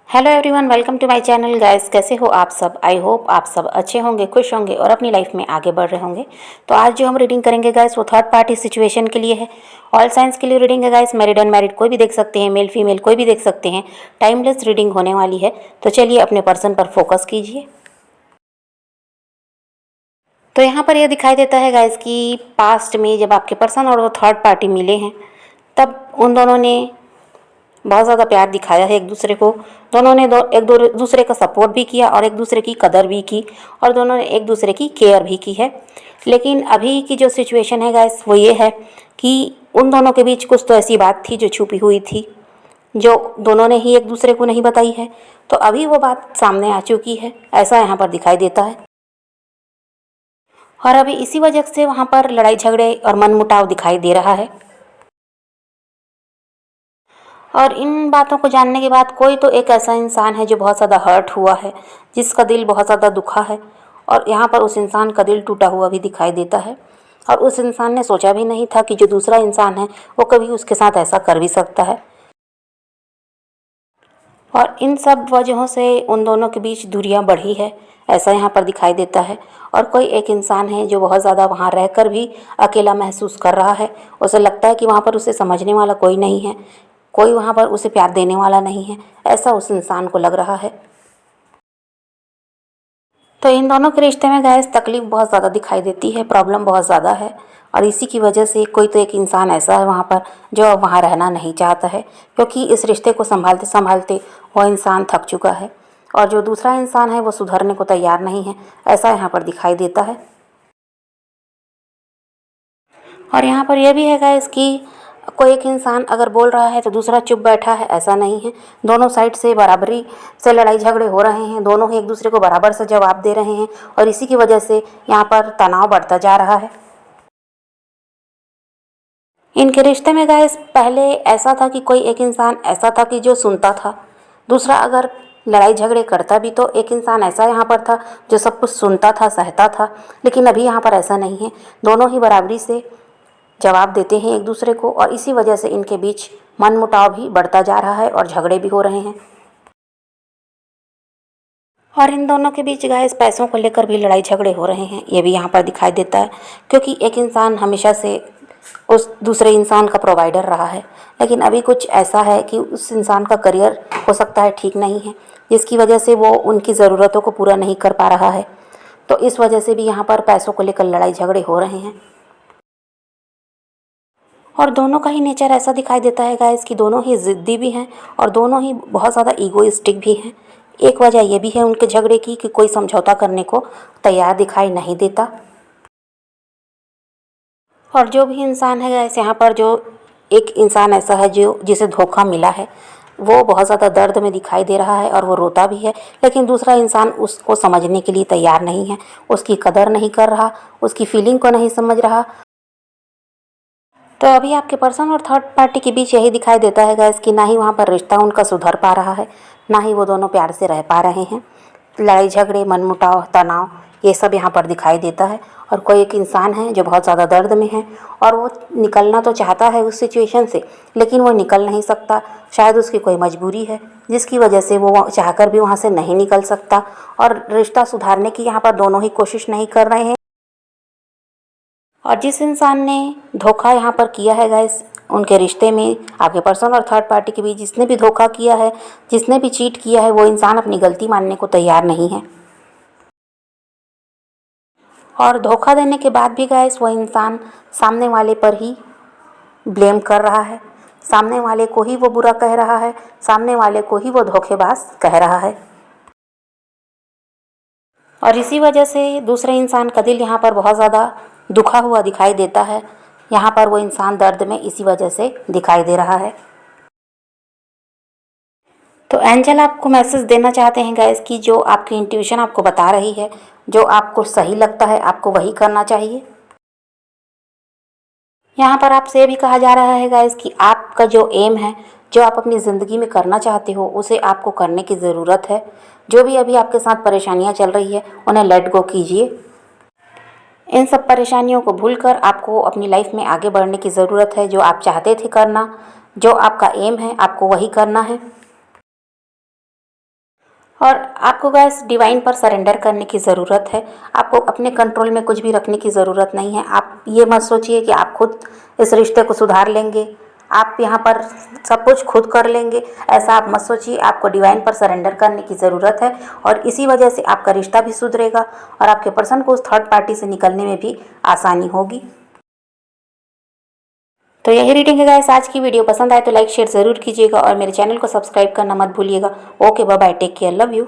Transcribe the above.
Hello everyone, welcome to my channel guys. कैसे हो आप सब? आई होप आप सब अच्छे होंगे, खुश होंगे और अपनी लाइफ में आगे बढ़ रहे होंगे। तो आज जो हम रीडिंग करेंगे गाइस वो थर्ड पार्टी सिचुएशन के लिए है। ऑल साइंस के लिए रीडिंग है गाइस। मैरिड अनमैरिड कोई भी देख सकते हैं, मेल फीमेल कोई भी देख सकते हैं। टाइमलेस रीडिंग होने वाली है। तो चलिए अपने पर्सन पर फोकस कीजिए। तो यहाँ पर यह दिखाई देता है गाइस कि पास्ट में जब आपके पर्सन और वो थर्ड पार्टी मिले हैं, तब उन दोनों ने बहुत ज़्यादा प्यार दिखाया है एक दूसरे को। दोनों ने एक दूसरे का सपोर्ट भी किया और एक दूसरे की कदर भी की, और दोनों ने एक दूसरे की केयर भी की है। लेकिन अभी की जो सिचुएशन है गाइस वो ये है कि उन दोनों के बीच कुछ तो ऐसी बात थी जो छुपी हुई थी, जो दोनों ने ही एक दूसरे को नहीं बताई है। तो अभी वो बात सामने आ चुकी है, ऐसा यहाँ पर दिखाई देता है। और अभी इसी वजह से वहाँ पर लड़ाई झगड़े और मनमुटाव दिखाई दे रहा है। और इन बातों को जानने के बाद कोई तो एक ऐसा इंसान है जो बहुत ज़्यादा हर्ट हुआ है, जिसका दिल बहुत ज़्यादा दुखा है। और यहाँ पर उस इंसान का दिल टूटा हुआ भी दिखाई देता है। और उस इंसान ने सोचा भी नहीं था कि जो दूसरा इंसान है वो कभी उसके साथ ऐसा कर भी सकता है। और इन सब वजहों से उन दोनों के बीच दूरियां बढ़ी है, ऐसा यहाँ पर दिखाई देता है। और कोई एक इंसान है जो बहुत ज़्यादा वहाँ रहकर भी अकेला महसूस कर रहा है। उसे लगता है कि वहाँ पर उसे समझने वाला कोई नहीं है, कोई वहाँ पर उसे प्यार देने वाला नहीं है, ऐसा उस इंसान को लग रहा है। तो इन दोनों के रिश्ते में गाइस तकलीफ बहुत ज़्यादा दिखाई देती है, प्रॉब्लम बहुत ज़्यादा है। और इसी की वजह से कोई तो एक इंसान ऐसा है वहाँ पर जो अब वहाँ रहना नहीं चाहता है, क्योंकि इस रिश्ते को संभालते संभालते वो इंसान थक चुका है। और जो दूसरा इंसान है वो सुधरने को तैयार नहीं है, ऐसा यहाँ पर दिखाई देता है। और यहाँ पर यह भी है गाइस कि कोई एक इंसान अगर बोल रहा है तो दूसरा चुप बैठा है, ऐसा नहीं है। दोनों साइड से बराबरी से लड़ाई झगड़े हो रहे हैं, दोनों ही एक दूसरे को बराबर से जवाब दे रहे हैं। और इसी की वजह से यहाँ पर तनाव बढ़ता जा रहा है। इनके रिश्ते में गाइस पहले ऐसा था कि कोई एक इंसान ऐसा था कि जो सुनता था, दूसरा अगर लड़ाई झगड़े करता भी तो एक इंसान ऐसा यहाँ पर था जो सब कुछ सुनता था, सहता था। लेकिन अभी यहाँ पर ऐसा नहीं है, दोनों ही बराबरी से जवाब देते हैं एक दूसरे को। और इसी वजह से इनके बीच मनमुटाव भी बढ़ता जा रहा है और झगड़े भी हो रहे हैं। और इन दोनों के बीच गाइस पैसों को लेकर भी लड़ाई झगड़े हो रहे हैं, ये भी यहाँ पर दिखाई देता है। क्योंकि एक इंसान हमेशा से उस दूसरे इंसान का प्रोवाइडर रहा है, लेकिन अभी कुछ ऐसा है कि उस इंसान का करियर हो सकता है ठीक नहीं है, जिसकी वजह से वो उनकी ज़रूरतों को पूरा नहीं कर पा रहा है। तो इस वजह से भी यहाँ पर पैसों को लेकर लड़ाई झगड़े हो रहे हैं। और दोनों का ही नेचर ऐसा दिखाई देता है गाइस कि दोनों ही ज़िद्दी भी हैं और दोनों ही बहुत ज़्यादा ईगोइस्टिक भी हैं। एक वजह यह भी है उनके झगड़े की कि कोई समझौता करने को तैयार दिखाई नहीं देता। और जो भी इंसान है गाइस यहाँ पर, जो एक इंसान ऐसा है जो जिसे धोखा मिला है, वो बहुत ज़्यादा दर्द में दिखाई दे रहा है और वो रोता भी है। लेकिन दूसरा इंसान उसको समझने के लिए तैयार नहीं है, उसकी कदर नहीं कर रहा, उसकी फीलिंग को नहीं समझ रहा। तो अभी आपके पर्सन और थर्ड पार्टी के बीच यही दिखाई देता है गाइस कि ना ही वहाँ पर रिश्ता उनका सुधर पा रहा है, ना ही वो दोनों प्यार से रह पा रहे हैं। लड़ाई झगड़े, मनमुटाव, तनाव, ये सब यहाँ पर दिखाई देता है। और कोई एक इंसान है जो बहुत ज़्यादा दर्द में है और वो निकलना तो चाहता है उस सिचुएशन से, लेकिन वो निकल नहीं सकता। शायद उसकी कोई मजबूरी है जिसकी वजह से वो चाहकर भी वहाँ से नहीं निकल सकता। और रिश्ता सुधारने की यहाँ पर दोनों ही कोशिश नहीं कर रहे हैं। और जिस इंसान ने धोखा यहाँ पर किया है गाइस उनके रिश्ते में, आपके पर्सन और थर्ड पार्टी के बीच जिसने भी धोखा किया है, जिसने भी चीट किया है, वो इंसान अपनी गलती मानने को तैयार नहीं है। और धोखा देने के बाद भी गाइस वो इंसान सामने वाले पर ही ब्लेम कर रहा है, सामने वाले को ही वो बुरा कह रहा है, सामने वाले को ही वो धोखेबाज कह रहा है। और इसी वजह से दूसरे इंसान का दिल यहाँ पर बहुत ज़्यादा दुखा हुआ दिखाई देता है। यहाँ पर वो इंसान दर्द में इसी वजह से दिखाई दे रहा है। तो एंजल आपको मैसेज देना चाहते हैं गाइस कि जो आपकी इंट्यूशन आपको बता रही है, जो आपको सही लगता है, आपको वही करना चाहिए। यहाँ पर आपसे ये भी कहा जा रहा है गाइस कि आपका जो एम है, जो आप अपनी ज़िंदगी में करना चाहते हो, उसे आपको करने की ज़रूरत है। जो भी अभी आपके साथ परेशानियाँ चल रही है उन्हें लेट गो कीजिए। इन सब परेशानियों को भूलकर आपको अपनी लाइफ में आगे बढ़ने की ज़रूरत है। जो आप चाहते थे करना, जो आपका एम है, आपको वही करना है। और आपको गैस डिवाइन पर सरेंडर करने की ज़रूरत है। आपको अपने कंट्रोल में कुछ भी रखने की ज़रूरत नहीं है। आप ये मत सोचिए कि आप खुद इस रिश्ते को सुधार लेंगे, आप यहाँ पर सब कुछ खुद कर लेंगे, ऐसा आप मत सोचिए। आपको डिवाइन पर सरेंडर करने की ज़रूरत है और इसी वजह से आपका रिश्ता भी सुधरेगा और आपके पर्सन को उस थर्ड पार्टी से निकलने में भी आसानी होगी। तो यही रीडिंग है गाइस आज की। वीडियो पसंद आए तो लाइक शेयर ज़रूर कीजिएगा और मेरे चैनल को सब्सक्राइब करना मत भूलिएगा। Okay bye bye, take care, love you.